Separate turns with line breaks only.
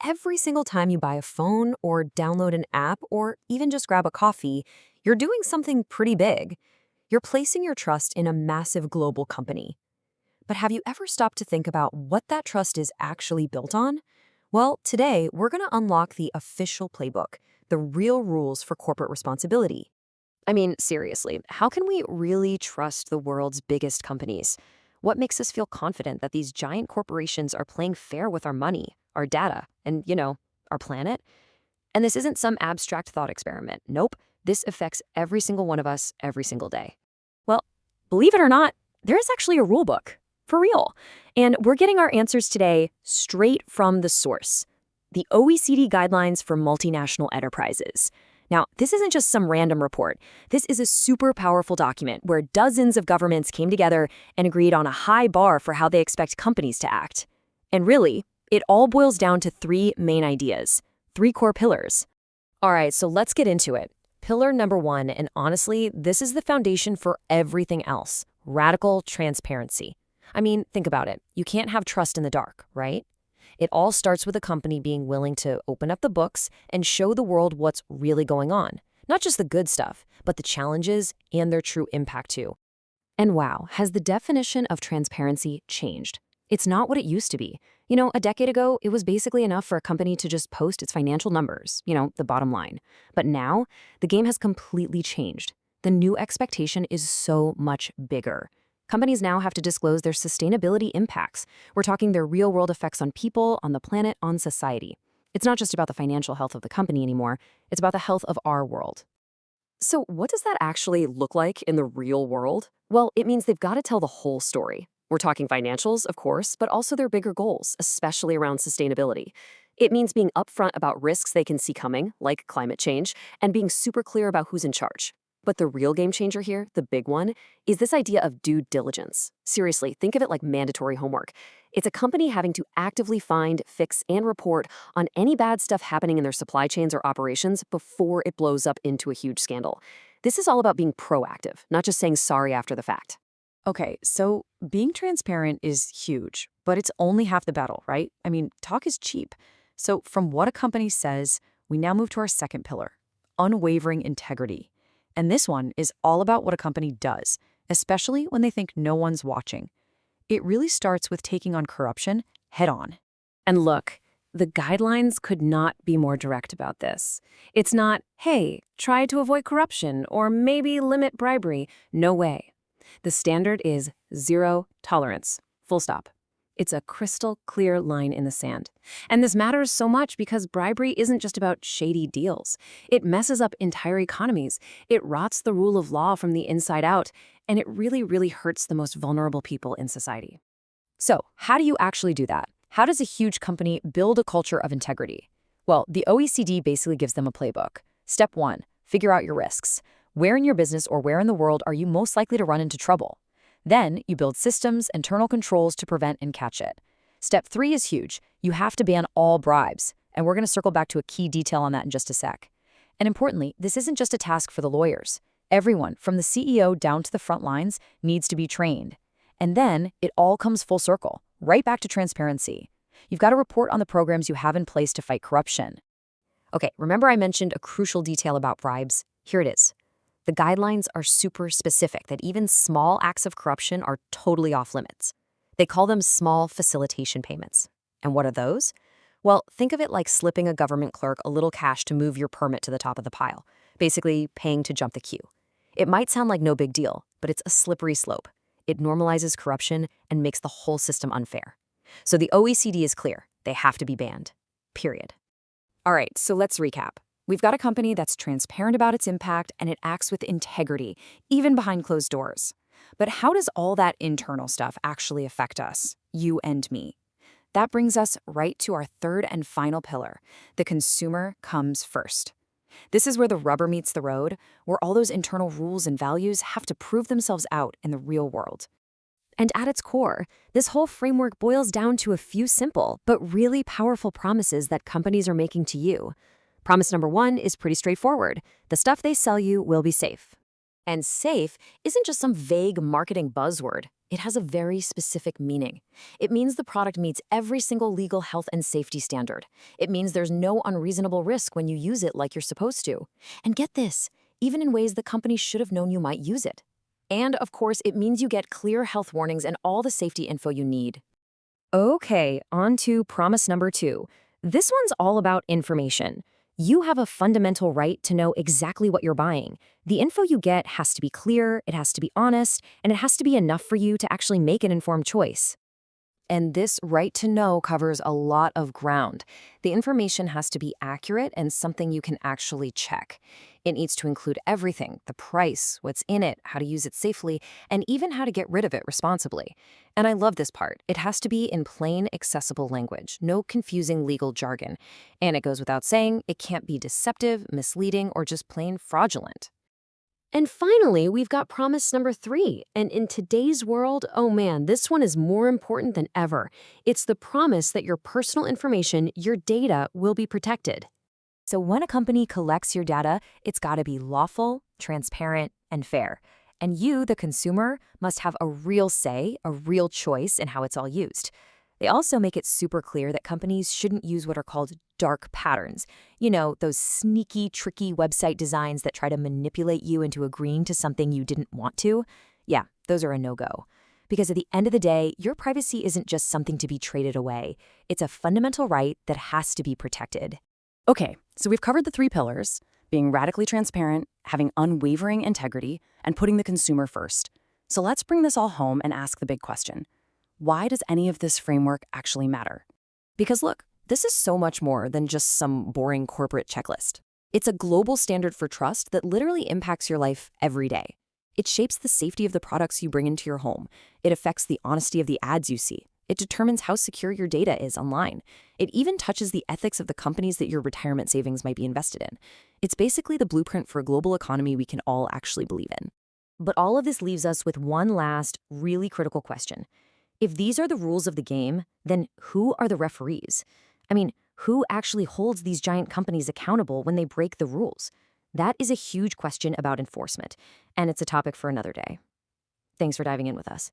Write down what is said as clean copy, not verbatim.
Every single time you buy a phone or download an app or even just grab a coffee, you're doing something pretty big. You're placing your trust in a massive global company. But have you ever stopped to think about what that trust is actually built on? Well, today we're going to unlock the official playbook, the real rules for corporate responsibility. I mean, seriously, how can we really trust the world's biggest companies? What makes us feel confident that these giant corporations are playing fair with our money, our data, and, our planet? And this isn't some abstract thought experiment. Nope, this affects every single one of us every single day. Well, believe it or not, there is actually a rule book, for real. And we're getting our answers today straight from the source, the OECD Guidelines for Multinational Enterprises. Now, this isn't just some random report. This is a super powerful document where dozens of governments came together and agreed on a high bar for how they expect companies to act. And really, it all boils down to three main ideas, three core pillars. All right, so let's get into it. Pillar number one, and honestly, this is the foundation for everything else, radical transparency. I mean, think about it. You can't have trust in the dark, right? It all starts with a company being willing to open up the books and show the world what's really going on. Not just the good stuff, but the challenges and their true impact too. And wow, has the definition of transparency changed? It's not what it used to be. A decade ago, it was basically enough for a company to just post its financial numbers, the bottom line. But now, the game has completely changed. The new expectation is so much bigger. Companies now have to disclose their sustainability impacts. We're talking their real-world effects on people, on the planet, on society. It's not just about the financial health of the company anymore. It's about the health of our world. So what does that actually look like in the real world? Well, it means they've got to tell the whole story. We're talking financials, of course, but also their bigger goals, especially around sustainability. It means being upfront about risks they can see coming, like climate change, and being super clear about who's in charge. But the real game changer here, the big one, is this idea of due diligence. Seriously, think of it like mandatory homework. It's a company having to actively find, fix, and report on any bad stuff happening in their supply chains or operations before it blows up into a huge scandal. This is all about being proactive, not just saying sorry after the fact.
Okay, so being transparent is huge, but it's only half the battle, right? I mean, talk is cheap. So from what a company says, we now move to our second pillar, unwavering integrity. And this one is all about what a company does, especially when they think no one's watching. It really starts with taking on corruption head on.
And look, the guidelines could not be more direct about this. It's not, hey, try to avoid corruption or maybe limit bribery. No way. The standard is zero tolerance, full stop. It's a crystal clear line in the sand. And this matters so much because bribery isn't just about shady deals. It messes up entire economies. It rots the rule of law from the inside out, and it really, really hurts the most vulnerable people in society. So, how do you actually do that? How does a huge company build a culture of integrity? Well, the OECD basically gives them a playbook. Step one, figure out your risks. Where in your business or where in the world are you most likely to run into trouble? Then you build systems, internal controls to prevent and catch it. Step three is huge. You have to ban all bribes. And we're going to circle back to a key detail on that in just a sec. And importantly, this isn't just a task for the lawyers. Everyone, from the CEO down to the front lines, needs to be trained. And then it all comes full circle, right back to transparency. You've got to report on the programs you have in place to fight corruption. Okay, remember I mentioned a crucial detail about bribes? Here it is. The guidelines are super specific that even small acts of corruption are totally off limits. They call them small facilitation payments. And what are those? Well, think of it like slipping a government clerk a little cash to move your permit to the top of the pile, basically paying to jump the queue. It might sound like no big deal, but it's a slippery slope. It normalizes corruption and makes the whole system unfair. So the OECD is clear. They have to be banned. Period. All right, so let's recap. We've got a company that's transparent about its impact and it acts with integrity, even behind closed doors. But how does all that internal stuff actually affect us, you and me? That brings us right to our third and final pillar. The consumer comes first. This is where the rubber meets the road, where all those internal rules and values have to prove themselves out in the real world. And at its core, this whole framework boils down to a few simple but really powerful promises that companies are making to you. Promise number one is pretty straightforward. The stuff they sell you will be safe. And safe isn't just some vague marketing buzzword. It has a very specific meaning. It means the product meets every single legal health and safety standard. It means there's no unreasonable risk when you use it like you're supposed to. And get this, even in ways the company should have known you might use it. And of course, it means you get clear health warnings and all the safety info you need.
Okay, on to promise number 2. This one's all about information. You have a fundamental right to know exactly what you're buying. The info you get has to be clear, it has to be honest, and it has to be enough for you to actually make an informed choice. And this right to know covers a lot of ground. The information has to be accurate and something you can actually check. It needs to include everything: the price, what's in it, how to use it safely, and even how to get rid of it responsibly. And I love this part. It has to be in plain, accessible language, no confusing legal jargon. And it goes without saying, it can't be deceptive, misleading, or just plain fraudulent.
And finally, we've got promise number 3. And in today's world, oh man, this one is more important than ever. It's the promise that your personal information, your data, will be protected.
So when a company collects your data, it's got to be lawful, transparent, and fair. And you, the consumer, must have a real say, a real choice in how it's all used. They also make it super clear that companies shouldn't use what are called dark patterns. You know, those sneaky, tricky website designs that try to manipulate you into agreeing to something you didn't want to. Yeah, those are a no-go. Because at the end of the day, your privacy isn't just something to be traded away. It's a fundamental right that has to be protected. Okay, so we've covered the 3 pillars: being radically transparent, having unwavering integrity, and putting the consumer first. So let's bring this all home and ask the big question. Why does any of this framework actually matter? Because look, this is so much more than just some boring corporate checklist. It's a global standard for trust that literally impacts your life every day. It shapes the safety of the products you bring into your home. It affects the honesty of the ads you see. It determines how secure your data is online. It even touches the ethics of the companies that your retirement savings might be invested in. It's basically the blueprint for a global economy we can all actually believe in. But all of this leaves us with one last, really critical question. If these are the rules of the game, then who are the referees? I mean, who actually holds these giant companies accountable when they break the rules? That is a huge question about enforcement, and it's a topic for another day. Thanks for diving in with us.